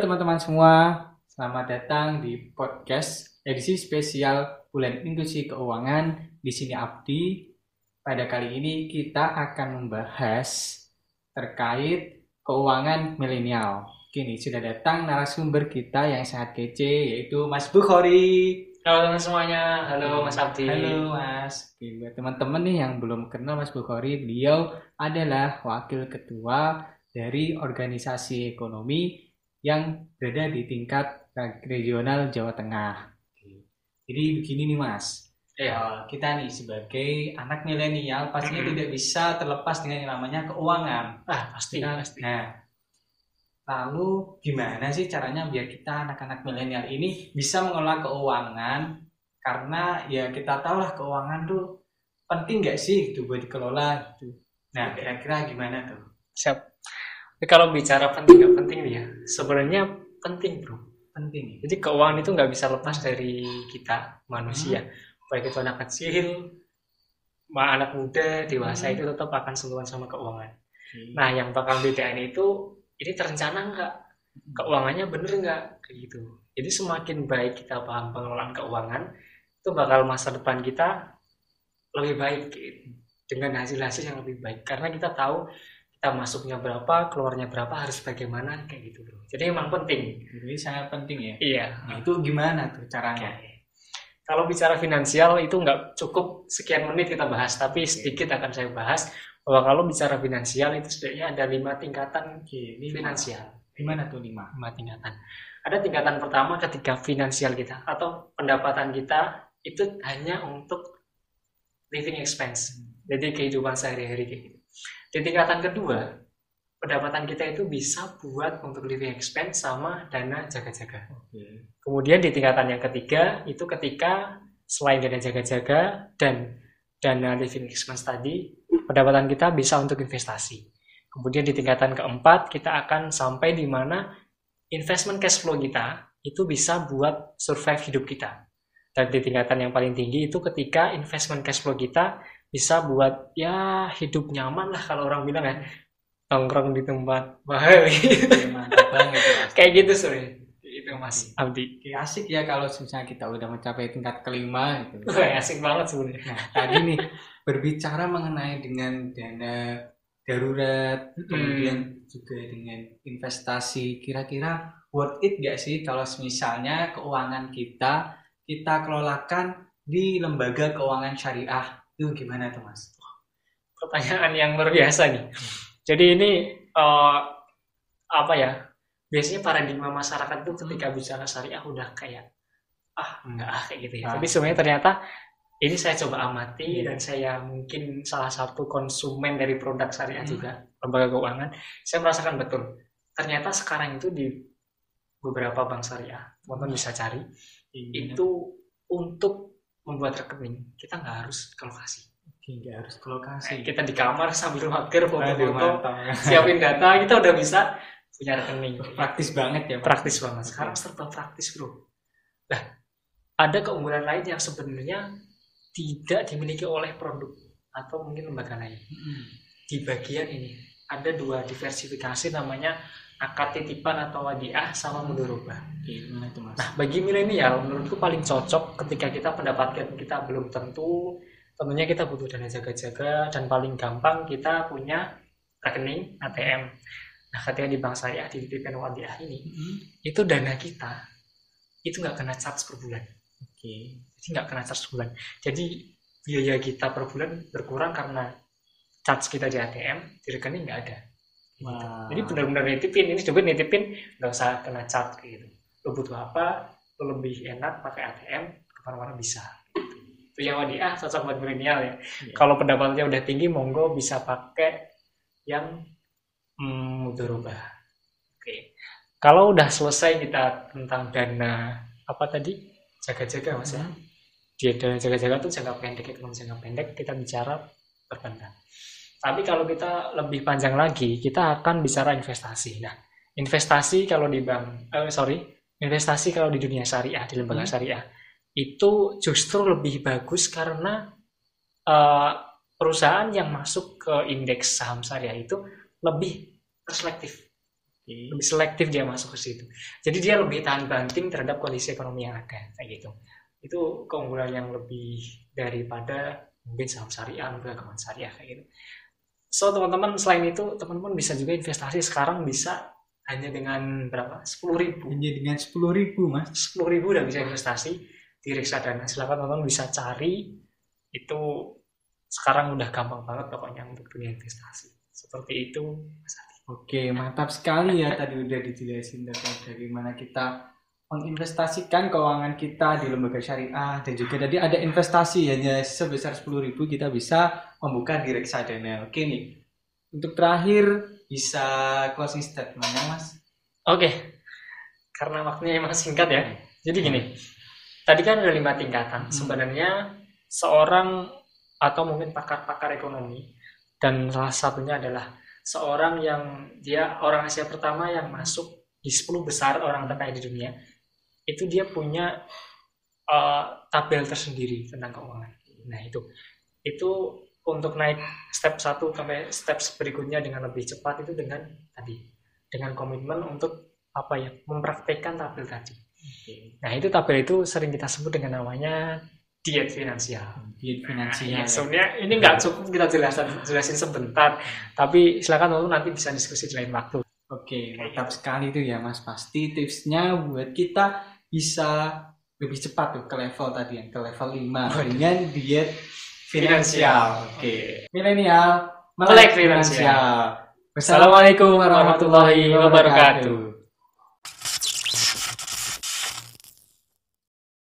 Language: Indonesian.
teman-teman semua, selamat datang di podcast edisi spesial Bulan Inklusi Keuangan. Di sini Abdi. Pada kali ini kita akan membahas terkait keuangan milenial. Kini sudah datang narasumber kita yang sangat kece, yaitu Mas Bukhori. Halo teman semuanya, halo Mas Abdi. Halo Mas. Oke, buat teman-teman nih yang belum kenal Mas Bukhori, beliau adalah wakil ketua dari organisasi ekonomi yang berada di tingkat regional Jawa Tengah. Jadi begini nih Mas, kita nih sebagai anak milenial pastinya tidak bisa terlepas dengan yang namanya keuangan. Pasti. Nah, lalu gimana sih caranya biar kita anak-anak milenial ini bisa mengelola keuangan? Karena ya kita tahu lah keuangan tuh penting nggak sih gitu buat dikelola gitu. Nah, kira-kira gimana tuh? Siap. Tapi kalau bicara penting nggak penting nih ya, sebenarnya penting bro. Penting. Jadi keuangan itu nggak bisa lepas dari kita manusia. Baik itu anak kecil, anak muda, dewasa itu tetap akan sentuhan sama keuangan. Nah, yang bakal bedain itu ini terencana nggak, keuangannya bener nggak, kayak gitu. Jadi semakin baik kita paham pengelolaan keuangan, itu bakal masa depan kita lebih baik gitu, dengan hasil-hasil yang lebih baik. Karena kita tahu kita masuknya berapa, keluarnya berapa, harus bagaimana, kayak gitu bro. Jadi emang penting. Jadi sangat penting ya. Iya. Nah, itu gimana tuh caranya? Kalau bicara finansial itu nggak cukup sekian menit kita bahas, tapi sedikit akan saya bahas bahwa kalau bicara finansial itu sebenarnya ada 5 tingkatan finansial. Gimana tuh 5 tingkatan? Ada tingkatan pertama ketika finansial kita atau pendapatan kita itu hanya untuk living expense, jadi kehidupan sehari-hari kayak gitu. Di tingkatan kedua, pendapatan kita itu bisa buat untuk living expense sama dana jaga-jaga. Kemudian di tingkatan yang ketiga, itu ketika selain dana jaga-jaga dan dana living expense tadi, pendapatan kita bisa untuk investasi. Kemudian di tingkatan keempat, kita akan sampai di mana investment cash flow kita itu bisa buat survive hidup kita. Dan di tingkatan yang paling tinggi itu ketika investment cash flow kita bisa buat ya hidup nyaman lah, kalau orang bilang ya, nongkrong di tempat mahal gitu. Mantap banget ya. Kayak gitu sore. Itu Mas Abdi. Asik ya kalau misalnya kita udah mencapai tingkat kelima gitu. Asik banget sebenarnya. Nah, tadi nih berbicara mengenai dengan dana darurat, kemudian juga dengan investasi, kira-kira worth it gak sih kalau misalnya keuangan kita kelolakan di lembaga keuangan syariah? Itu gimana tuh Mas? Pertanyaan yang luar biasa nih. Jadi ini biasanya paradigma masyarakat itu ketika bicara syariah udah kayak enggak kayak gitu ya. Tapi sebenarnya ternyata ini saya coba amati dan saya mungkin salah satu konsumen dari produk syariah juga, lembaga keuangan. Saya merasakan betul. Ternyata sekarang itu di beberapa bank syariah, teman-teman bisa cari, itu untuk membuat rekening kita nggak harus ke lokasi. Nggak harus ke lokasi. Kita di kamar sambil mager foto-foto, siapin data, kita udah bisa punya rekening. Praktis banget ya. Praktis banget. Sekarang serba praktis bro. Nah, ada keunggulan lain yang sebenarnya tidak dimiliki oleh produk atau mungkin lembaga lain. Di bagian ini ada 2 diversifikasi, namanya akad titipan atau wadiah sama mudharabah. Nah, bagi milenial menurutku paling cocok ketika kita pendapatan kita belum tentu, tentunya kita butuh dana jaga-jaga, dan paling gampang kita punya rekening ATM. Nah, ketika di bank syariah di titipan wadiah ini, itu dana kita itu nggak kena charge per bulan. Jadi nggak kena charge per bulan. Jadi biaya kita per bulan berkurang karena charge kita di ATM, di rekening nggak ada. Jadi benar-benar nitipin, ini coba nitipin nggak usah kena charge gitu. Lo butuh apa, lo lebih enak pakai ATM, kemana-mana bisa. Itu yang wadiah cocok buat milenial ya. Kalau pendapatannya udah tinggi, monggo bisa pakai yang mudharabah. Kalau udah selesai kita tentang dana apa tadi, jaga-jaga Mas ya. Di dana jaga-jaga itu jangka pendek, ekonomi jangka pendek, kita bicara berbenah. Tapi kalau kita lebih panjang lagi, kita akan bicara investasi. Nah, investasi kalau di investasi kalau di dunia syariah, di lembaga syariah, itu justru lebih bagus karena perusahaan yang masuk ke indeks saham syariah itu lebih perspektif. Lebih selektif dia masuk ke situ. Jadi dia lebih tahan banting terhadap kondisi ekonomi yang ada kayak gitu. Itu keunggulan yang lebih daripada mungkin saham syariah, perdagangan syariah kayak gitu. So teman-teman, selain itu teman-teman bisa juga investasi sekarang bisa hanya dengan berapa? 10.000. Hanya dengan 10.000 Mas. 10.000 udah bisa investasi di reksadana. Silakan teman-teman bisa cari, itu sekarang udah gampang banget pokoknya untuk dunia investasi. Seperti itu Mas Adi. Oke, mantap sekali ya tadi udah dijelasin terkait bagaimana kita menginvestasikan keuangan kita di lembaga syariah, dan juga tadi ada investasi hanya sebesar 10.000 kita bisa membuka di reksadana. Oke nih, untuk terakhir bisa closing statement-nya Mas. Oke, karena waktunya emang singkat ya. Jadi gini, tadi kan ada 5 tingkatan. Sebenarnya seorang atau mungkin pakar-pakar ekonomi, dan salah satunya adalah seorang yang dia orang Asia pertama yang masuk di 10 besar orang terkaya di dunia, itu dia punya tabel tersendiri tentang keuangan. Nah itu untuk naik step 1 sampai step berikutnya dengan lebih cepat itu dengan komitmen untuk mempraktekkan tabel tadi. Nah itu tabel itu sering kita sebut dengan namanya diet finansial. Diet finansial. Sebenarnya ini nggak cukup kita jelasin sebentar, tapi silakan teman-teman nanti bisa diskusi di lain waktu. Oke, mantap sekali itu ya Mas. Pasti tipsnya buat kita bisa lebih cepat tuh ke level tadi yang ke level 5 dengan diet finansial. Oke. Milenial melek finansial. Wassalamualaikum warahmatullahi wabarakatuh.